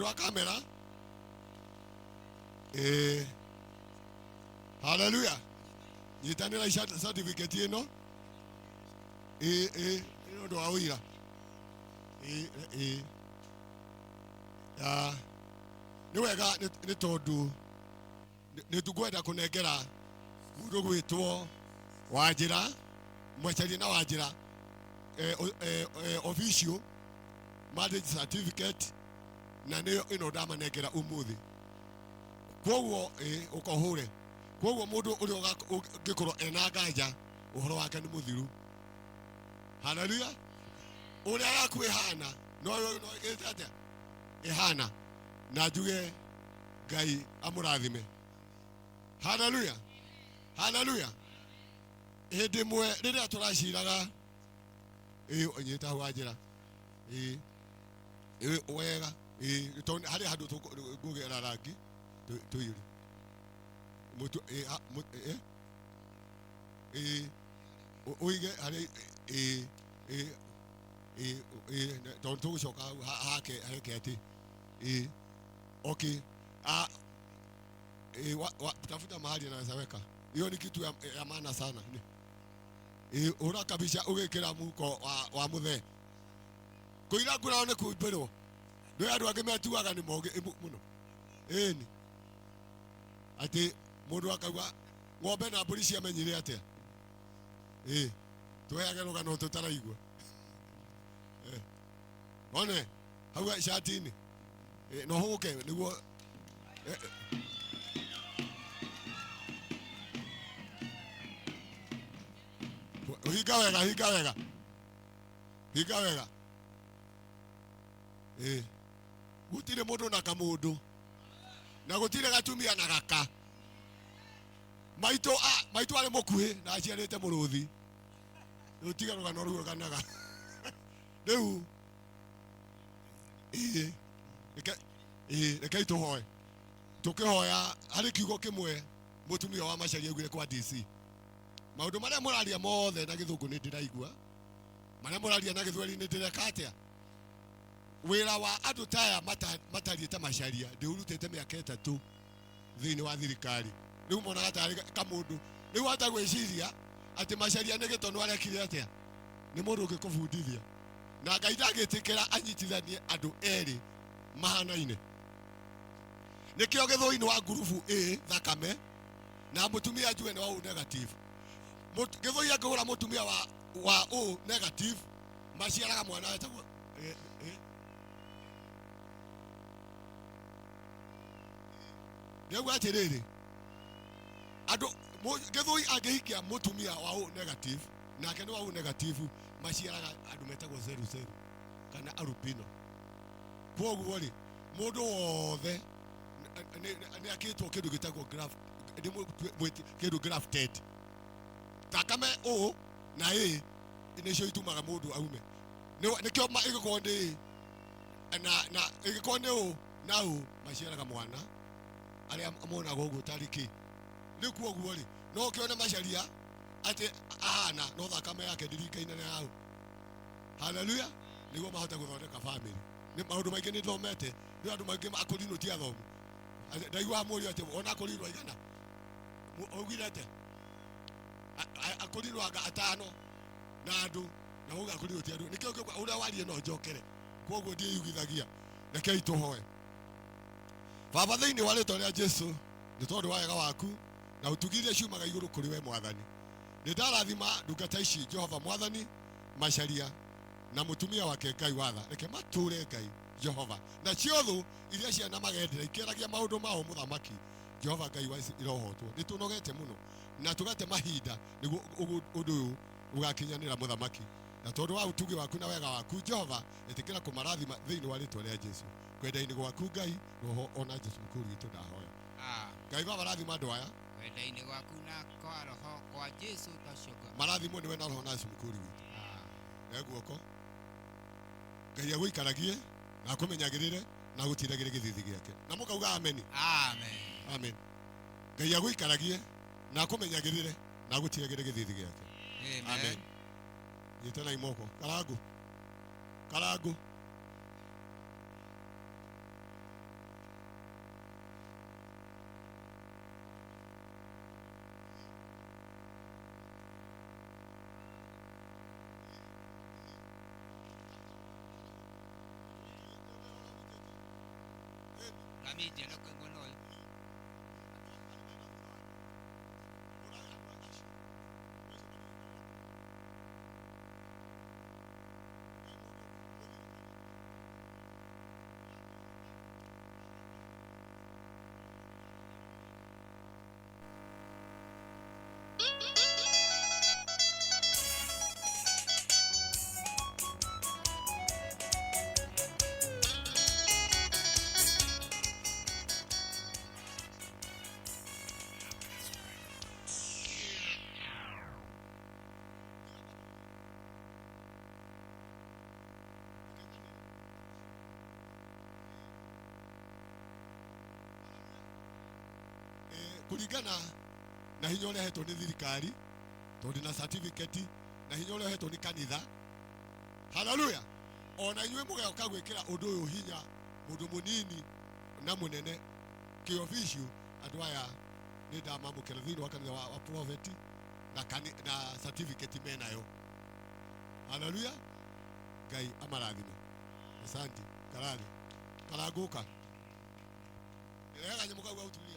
Edwa camera. Hallelujah. Yitanira certificate ino. Ndo awira. Niwega ni tondu ni tugwenda kunengera mundu gwitwo Wanjira mwachari na Wanjira official marriage certificate na niyo ino ndamanengera umuthi kwoguo ukohure kwoguo mundu uri ugikorwo ena nganja uhoro wake ni muthiru. Hallelujah. Uri yaku ihana no igete ihana na njuge Ngai amurathime. Hallelujah. Hallelujah. Hindi mwe riria turaciraga onyita Wanjira wega tondu hari handu ngugera rangi tuyuri mutu uige hari tondu tugucoka hake ati okay tafuta mahali anaweza weka hiyo ni kitu ya maana sana. Ura kabisa ugekira muko wa muthe kuira ngura ne kumbirwo ndo andu angi metuaga ni moge muno ni ati mundu akauga ng'ombe na mburi cia menyire atia tweyage rugano tutaraigua one hau shatini no huke niguo higa wega gutire mundu na kamundu na gutire gatumia na gaka maitu ari mukuhi na aciarite muruthi utiga rugano ruo kanaga riu reke tuhoe tukihoya hari kiugo kimwe mutumia wa Macharia augire kwa DC maundu maria muraria mothe na githungu ni ndiraigua maria muraria na githweri ni ndireka atia wira wa andu taya matariite Macharia ndiurutite miaka 3 thiini wa thirikari riu monaga tari kamundu riu hata gwiciria ati Macharia ni gitono arekire atia ni mundu ngikubundithia na Ngai ndagitikira anyitithanie andu eri mahanaine nikio githuini wa ngurubu thakame na mutumia njue ni wa negative githui angihura mutumia wa negative maciaraga mwana wetagwo niagwa atiriri andu githui angihikia mutumia wa negative nake ni wa negative maciaraga andu metagwo 00 kana albino kwoguo ri mundu wothe ni akitwo kindu gitagwo graft kindu grafted takame na nicio itumaga mundu aume nikio igikonde na igikonde na maciaraga mwana aria monaga uguo tariki ni kwoguo ri no kiona Macharia ati ahana no thakame yake ndirikaine na hau. Hallelujah. Niguo mahota guthondeka family ni maundu maingi ni thomete ni andu maingi akorino ti athomu ndaigua muri ati ona akorino igana ugirete akorino aga atano na andu na uga akorino ti andu nikio uria warie no njokere kwoguo ndie yugithagia reke ituhoe. Baba thiini wa rĩtwa rĩa Jesu nĩ tondũ wa wega waku na ũtugirie ciumaga igũrũ kũrĩ we Mwathani nĩ ndarathima ndungata ici Jehova Mwathani Macharia na mutumia wake Ngai Watha reke mature Ngai Jehova na ciotho iria ciana magendera ikeragia maundu mao muthamaki Jehova Ngai wa irohotwo nĩ tunogete muno na tugate mahinda nĩguo ũndũ ũyũ ũgakinyanĩra muthamaki na tondũ wa utugi waku na wega waku Jehova ĩtĩkĩra kũmarathima thĩinĩ wa rĩtwa rĩa Jesu kwenda-inĩ gwaku Ngai roho ona Jesu mkuru witũ ndahoya Ngai Baba rathima andũ aya kwenda-inĩ gwaku na kwa roho kwa Jesu tacoka marathimo nĩwe na roho na Jesu mkuru witũ guoko Ngai agũikaragie na akũmenyagĩrĩre na gũtiragĩre gĩthithi gĩake na mũkauga amen. Amen. Ngai agũikaragie na akũmenyagĩrĩre na gũtiragĩre gĩthithi gĩake. Amen. Nyitana imoko karangu Kami jana kwa ngono. Kulingana na hinya uria hetwo ni thirikari tondu na certificate na hinya uria hetwo ni kanitha. Haleluya. Ona inywe mugeoka gwikira undu uyu hinya mundu munini na munene ki official andu aya ni ndamamukira thiini wa kanitha wa prophet na certificate menayo. Haleluya. Ngai amarathime. Asante. Karari. Karaguka. Nirega nyamuka gwa utulie.